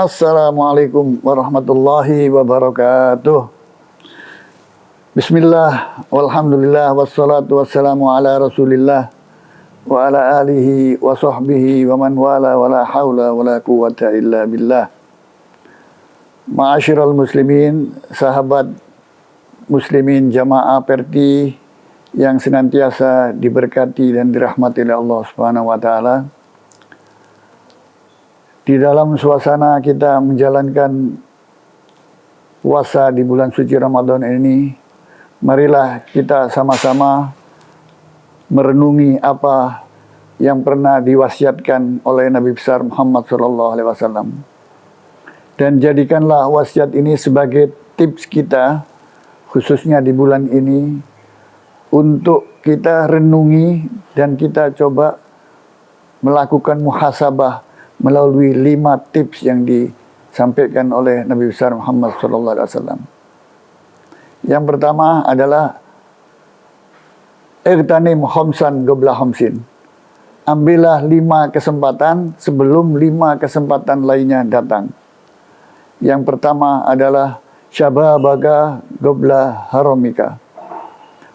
Assalamualaikum warahmatullahi wabarakatuh. Bismillah, walhamdulillah, wassalatu wassalamu ala rasulillah wa ala alihi wa sahbihi wa man wala wa la hawla wa la quwwata illa billah. Ma'asyiral muslimin, sahabat muslimin jamaah Perti yang senantiasa diberkati dan dirahmati oleh Allah Subhanahu wa taala. Di dalam suasana kita menjalankan puasa di bulan suci Ramadan ini, marilah kita sama-sama merenungi apa yang pernah diwasiatkan oleh Nabi besar Muhammad SAW. Dan jadikanlah wasiat ini sebagai tips kita, khususnya di bulan ini, untuk kita renungi dan kita coba melakukan muhasabah melalui 5 tips yang disampaikan oleh Nabi besar Muhammad SAW. Yang pertama adalah Irtanim khamsan qabla khamsin. Ambillah 5 kesempatan sebelum 5 kesempatan lainnya datang. Yang pertama adalah syababaka qabla haramika.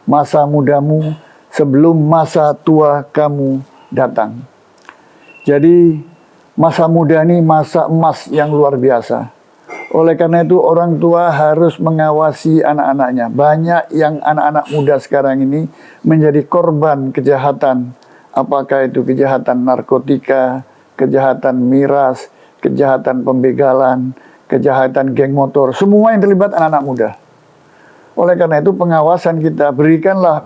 Masa mudamu sebelum masa tua kamu datang. Jadi masa muda ini masa emas yang luar biasa. Oleh karena itu orang tua harus mengawasi anak-anaknya. Banyak yang anak-anak muda sekarang ini menjadi korban kejahatan. Apakah itu kejahatan narkotika, kejahatan miras, kejahatan pembegalan, kejahatan geng motor. Semua yang terlibat anak-anak muda. Oleh karena itu pengawasan kita, berikanlah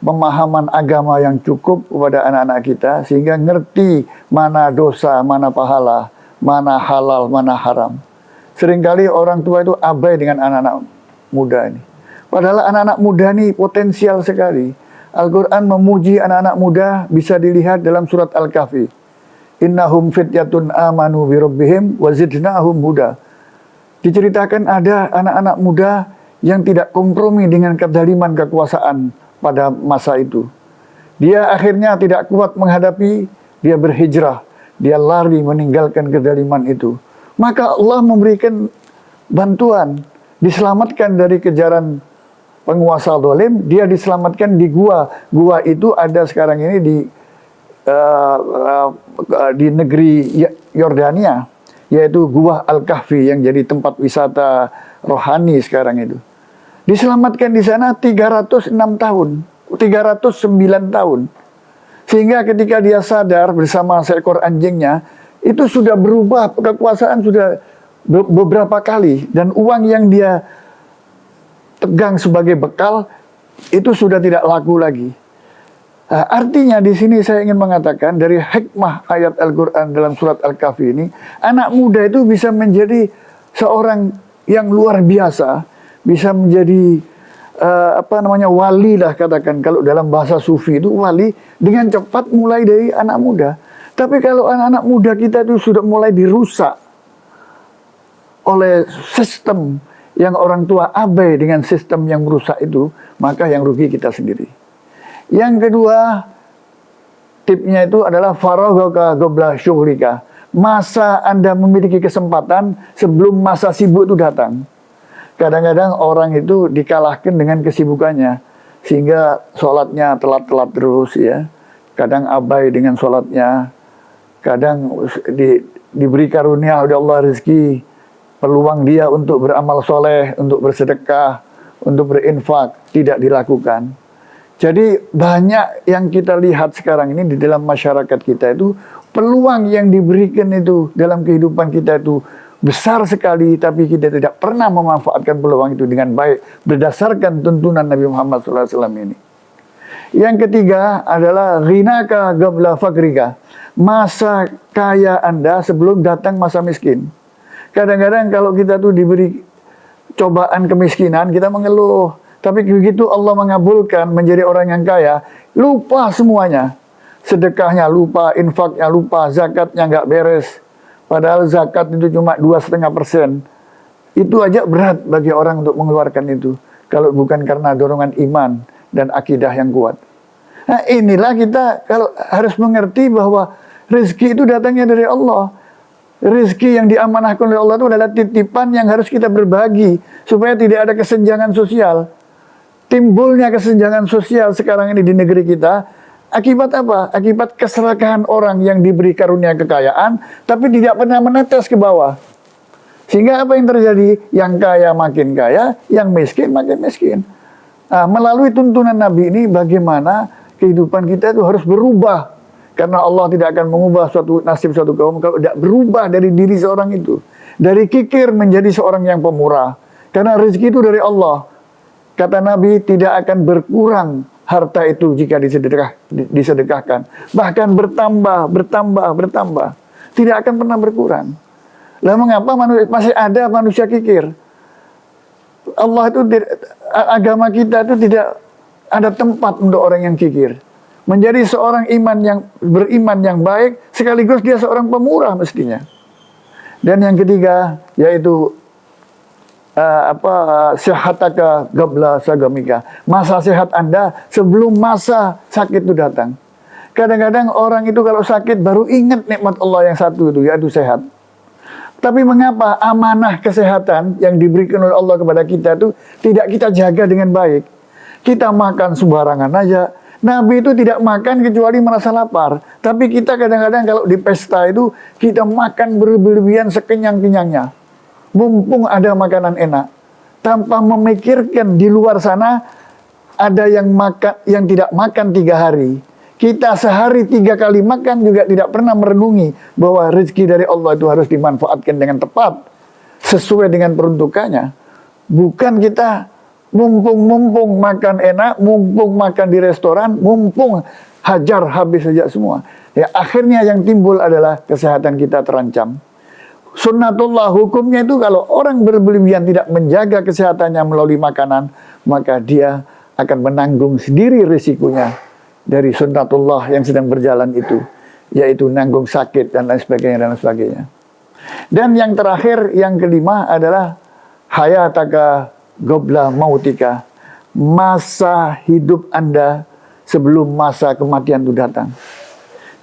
pemahaman agama yang cukup kepada anak-anak kita sehingga ngerti mana dosa, mana pahala, mana halal, mana haram. Seringkali orang tua itu abai dengan anak-anak muda ini. Padahal anak-anak muda ini potensial sekali. Al-Quran memuji anak-anak muda bisa dilihat dalam surat Al-Kahfi. Innahum fityatun amanu birabbihim wa zidnahum huda. Diceritakan ada anak-anak muda yang tidak kompromi dengan kezaliman kekuasaan pada masa itu. Dia akhirnya tidak kuat menghadapi, dia berhijrah, dia lari meninggalkan kezaliman itu. Maka Allah memberikan bantuan, diselamatkan dari kejaran penguasa zalim, dia diselamatkan di gua. Gua itu ada sekarang ini di negeri Yordania, yaitu Gua Al-Kahfi yang jadi tempat wisata rohani sekarang itu. Diselamatkan di sana 306 tahun, 309 tahun. Sehingga ketika dia sadar bersama seekor anjingnya, itu sudah berubah, kekuasaan sudah beberapa kali. Dan uang yang dia pegang sebagai bekal, itu sudah tidak laku lagi. Nah, artinya di sini saya ingin mengatakan, dari hikmah ayat Al-Quran dalam surat Al-Kahfi ini, anak muda itu bisa menjadi seorang yang luar biasa, bisa menjadi wali lah katakan. Kalau dalam bahasa sufi itu wali dengan cepat mulai dari anak muda. Tapi kalau anak-anak muda kita itu sudah mulai dirusak oleh sistem yang orang tua abai dengan sistem yang merusak itu, maka yang rugi kita sendiri. Yang kedua, tipnya itu adalah faraghaka qabla syughlika. Masa Anda memiliki kesempatan sebelum masa sibuk itu datang. Kadang-kadang orang itu dikalahkan dengan kesibukannya, sehingga sholatnya telat-telat terus ya. Kadang abai dengan sholatnya, kadang diberi karunia oleh Allah rezeki, peluang dia untuk beramal soleh, untuk bersedekah, untuk berinfak, tidak dilakukan. Jadi banyak yang kita lihat sekarang ini di dalam masyarakat kita itu, peluang yang diberikan itu dalam kehidupan kita itu besar sekali, tapi kita tidak pernah memanfaatkan peluang itu dengan baik berdasarkan tuntunan Nabi Muhammad SAW ini. Yang ketiga adalah ghinaka qabla fakrika. Masa kaya Anda sebelum datang masa miskin. Kadang-kadang kalau kita tuh diberi cobaan kemiskinan, kita mengeluh. Tapi begitu Allah mengabulkan menjadi orang yang kaya, lupa semuanya. Sedekahnya lupa, infaknya lupa, zakatnya nggak beres. Padahal zakat itu cuma 2,5%. Itu aja berat bagi orang untuk mengeluarkan itu. Kalau bukan karena dorongan iman dan akidah yang kuat. Nah inilah kita kalau harus mengerti bahwa rezeki itu datangnya dari Allah. Rezeki yang diamanahkan oleh Allah itu adalah titipan yang harus kita berbagi supaya tidak ada kesenjangan sosial. Timbulnya kesenjangan sosial sekarang ini di negeri kita akibat apa? Akibat keserakahan orang yang diberi karunia kekayaan tapi tidak pernah menetes ke bawah. Sehingga apa yang terjadi? Yang kaya makin kaya, yang miskin makin miskin. Nah, melalui tuntunan Nabi ini bagaimana kehidupan kita itu harus berubah. Karena Allah tidak akan mengubah nasib suatu kaum kalau tidak berubah dari diri seorang itu. Dari kikir menjadi seorang yang pemurah. Karena rezeki itu dari Allah. Kata Nabi, tidak akan berkurang harta itu jika disedekahkan. Bahkan bertambah. Tidak akan pernah berkurang. Lah mengapa masih ada manusia kikir? Allah itu, agama kita itu tidak ada tempat untuk orang yang kikir. Menjadi seorang beriman yang baik, sekaligus dia seorang pemurah mestinya. Dan yang ketiga, yaitu sehataka qabla sagamika. Masa sehat Anda sebelum masa sakit itu datang. Kadang-kadang orang itu kalau sakit baru ingat nikmat Allah yang satu itu, yaitu sehat. Tapi mengapa amanah kesehatan yang diberikan oleh Allah kepada kita itu tidak kita jaga dengan baik? Kita makan sembarangan aja. Nabi itu tidak makan kecuali merasa lapar. Tapi kita kadang-kadang kalau di pesta itu kita makan berlebihan sekenyang-kenyangnya. Mumpung ada makanan enak. Tanpa memikirkan di luar sana ada yang tidak makan 3 hari. Kita sehari 3 kali makan juga tidak pernah merenungi bahwa rezeki dari Allah itu harus dimanfaatkan dengan tepat. Sesuai dengan peruntukannya. Bukan kita mumpung makan enak, mumpung makan di restoran, mumpung hajar habis saja semua. Ya, akhirnya yang timbul adalah kesehatan kita terancam. Sunnatullah hukumnya itu kalau orang berlebihan tidak menjaga kesehatannya melalui makanan, maka dia akan menanggung sendiri risikonya dari sunnatullah yang sedang berjalan itu, yaitu nanggung sakit dan lain sebagainya. Dan yang terakhir, yang kelima adalah hayataka qabla mautika, masa hidup Anda sebelum masa kematian itu datang.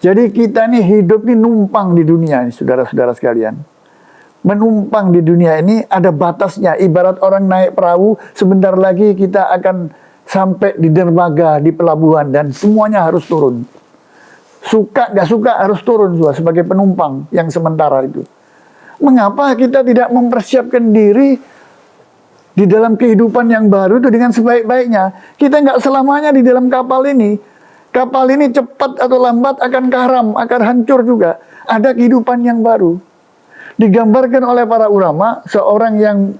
Jadi kita ini hidup ini numpang di dunia ini, saudara-saudara sekalian. Menumpang di dunia ini ada batasnya. Ibarat orang naik perahu, sebentar lagi kita akan sampai di dermaga, di pelabuhan, dan semuanya harus turun. Suka gak suka harus turun juga sebagai penumpang yang sementara itu. Mengapa kita tidak mempersiapkan diri di dalam kehidupan yang baru itu dengan sebaik-baiknya? Kita nggak selamanya di dalam kapal ini. Kapal ini cepat atau lambat akan karam, akan hancur juga. Ada kehidupan yang baru. Digambarkan oleh para ulama, seorang yang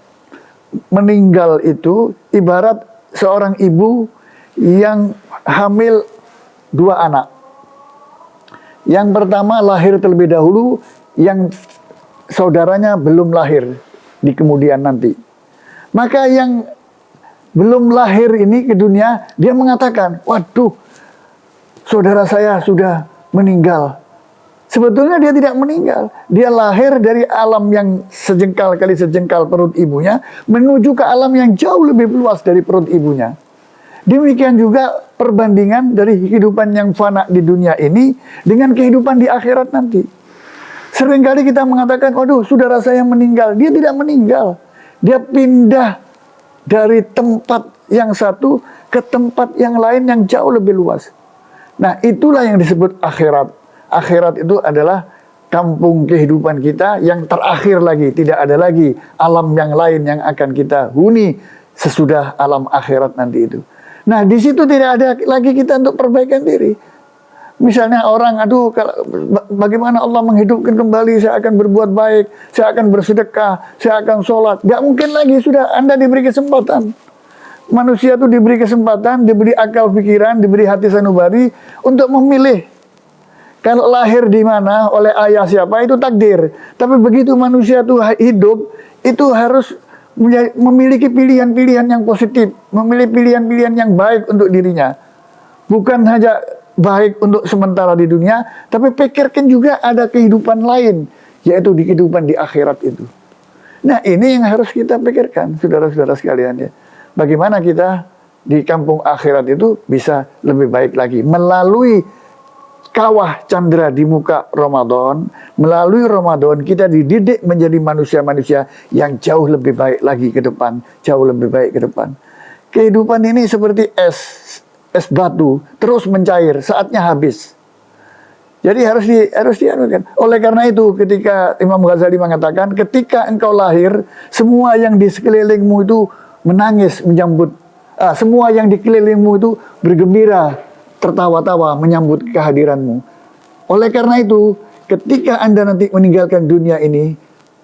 meninggal itu ibarat seorang ibu yang hamil 2 anak. Yang pertama lahir terlebih dahulu, yang saudaranya belum lahir di kemudian nanti. Maka yang belum lahir ini ke dunia, dia mengatakan, waduh, saudara saya sudah meninggal. Sebetulnya dia tidak meninggal. Dia lahir dari alam yang sejengkal kali sejengkal perut ibunya, menuju ke alam yang jauh lebih luas dari perut ibunya. Demikian juga perbandingan dari kehidupan yang fana di dunia ini dengan kehidupan di akhirat nanti. Seringkali kita mengatakan, waduh, saudara saya meninggal. Dia tidak meninggal. Dia pindah dari tempat yang satu ke tempat yang lain yang jauh lebih luas. Nah, itulah yang disebut akhirat. Akhirat itu adalah kampung kehidupan kita yang terakhir lagi. Tidak ada lagi alam yang lain yang akan kita huni sesudah alam akhirat nanti itu. Nah, di situ tidak ada lagi kita untuk perbaikan diri. Misalnya orang, aduh, bagaimana Allah menghidupkan kembali, saya akan berbuat baik, saya akan bersedekah, saya akan sholat. Gak mungkin lagi, sudah Anda diberi kesempatan. Manusia itu diberi kesempatan, diberi akal pikiran, diberi hati sanubari untuk memilih. Kalau lahir di mana, oleh ayah siapa, itu takdir. Tapi begitu manusia itu hidup, itu harus memiliki pilihan-pilihan yang positif, memilih pilihan-pilihan yang baik untuk dirinya. Bukan hanya baik untuk sementara di dunia, tapi pikirkan juga ada kehidupan lain, yaitu di kehidupan di akhirat itu. Nah, ini yang harus kita pikirkan, saudara-saudara sekalian ya. Bagaimana kita di kampung akhirat itu bisa lebih baik lagi melalui kawah candra di muka Ramadan. Melalui Ramadan kita dididik menjadi manusia-manusia yang jauh lebih baik lagi ke depan, jauh lebih baik ke depan. Kehidupan ini seperti es batu, terus mencair, saatnya habis. Jadi harus dianukan. Oleh karena itu ketika Imam Ghazali mengatakan, ketika engkau lahir, semua yang di sekelilingmu itu menangis menyambut, semua yang di sekelilingmu itu bergembira, tertawa-tawa menyambut kehadiranmu. Oleh karena itu, ketika Anda nanti meninggalkan dunia ini,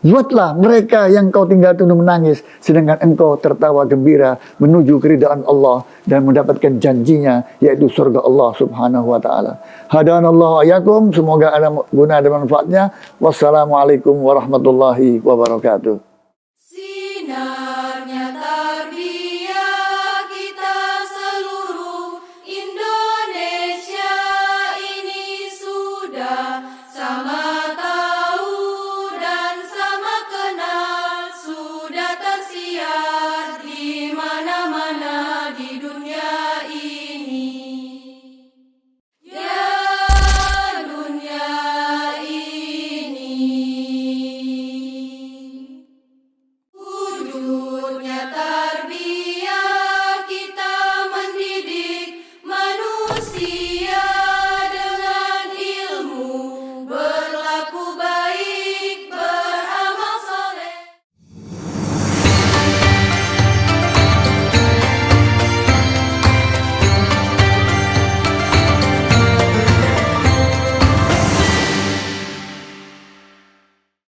buatlah mereka yang kau tinggal itu menangis, sedangkan engkau tertawa gembira menuju keridaan Allah dan mendapatkan janjinya, yaitu surga Allah Subhanahu wa Ta'ala. Hadanallahu ayakum, semoga ada guna dan manfaatnya. Wassalamualaikum warahmatullahi wabarakatuh. Sinarnya